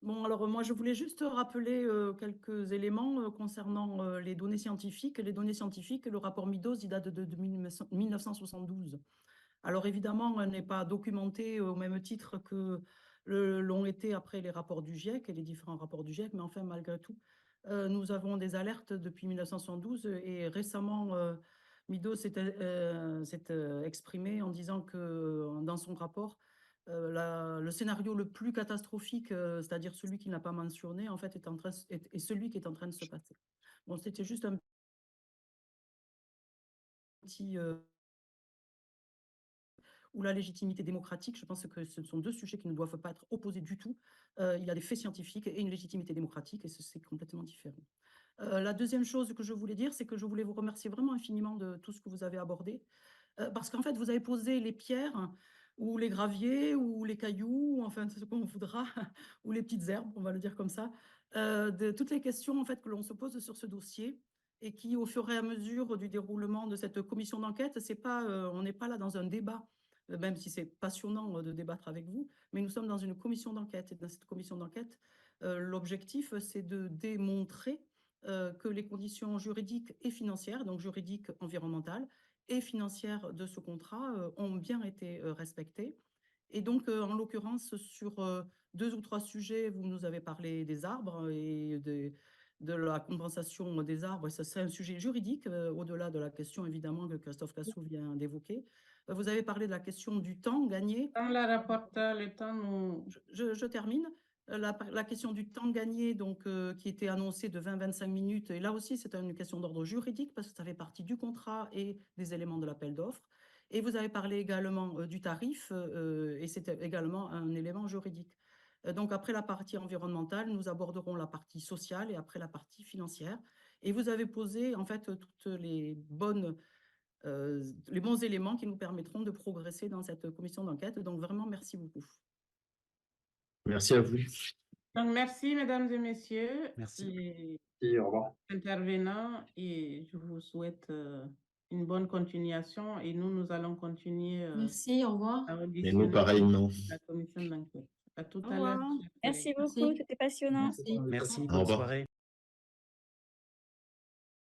Bon, alors moi, je voulais juste rappeler quelques éléments concernant les données scientifiques. Les données scientifiques, le rapport Midos, il date de 1972. Alors évidemment, elle n'est pas documentée au même titre que l'ont été après les rapports du GIEC et les différents rapports du GIEC, mais enfin, malgré tout, nous avons des alertes depuis 1972 et récemment, Midos s'est exprimé en disant que dans son rapport, le scénario le plus catastrophique, c'est-à-dire celui qu'il n'a pas mentionné, en fait, est celui qui est en train de se passer. Bon, c'était juste un petit ou la légitimité démocratique. Je pense que ce sont deux sujets qui ne doivent pas être opposés du tout. Il y a des faits scientifiques et une légitimité démocratique, et c'est complètement différent. La deuxième chose que je voulais dire, c'est que je voulais vous remercier vraiment infiniment de tout ce que vous avez abordé, parce qu'en fait, vous avez posé les pierres ou les graviers ou les cailloux, enfin, ce qu'on voudra, ou les petites herbes, on va le dire comme ça, de toutes les questions en fait, que l'on se pose sur ce dossier et qui, au fur et à mesure du déroulement de cette commission d'enquête, on n'est pas là dans un débat, même si c'est passionnant de débattre avec vous, mais nous sommes dans une commission d'enquête. Et dans cette commission d'enquête, l'objectif, c'est de démontrer que les conditions juridiques et financières, donc juridiques, environnementales et financières de ce contrat ont bien été respectées. Et donc, en l'occurrence, sur deux ou trois sujets, vous nous avez parlé des arbres et de la compensation des arbres. Ça serait un sujet juridique, au-delà de la question, évidemment, que Christophe Cassou vient d'évoquer. Vous avez parlé de la question du temps gagné. Dans la rapporteur, le temps nous... Je termine. La question du temps gagné, donc, qui était annoncée de 20-25 minutes, et là aussi, c'est une question d'ordre juridique parce que ça fait partie du contrat et des éléments de l'appel d'offres. Et vous avez parlé également du tarif, et c'est également un élément juridique. Donc, après la partie environnementale, nous aborderons la partie sociale et après la partie financière. Et vous avez posé, en fait, toutes les bons éléments qui nous permettront de progresser dans cette commission d'enquête. Donc, vraiment, merci beaucoup. Merci à vous. Donc, merci, mesdames et messieurs, Merci. Et au revoir. Intervenants, et je vous souhaite une bonne continuation. Et nous allons continuer Merci, au revoir. à Et nous, auditionner pareillement. la commission d'enquête. À tout Au à l'heure. revoir. Merci Merci. beaucoup, c'était passionnant. Merci. Merci, Au bonne revoir. soirée.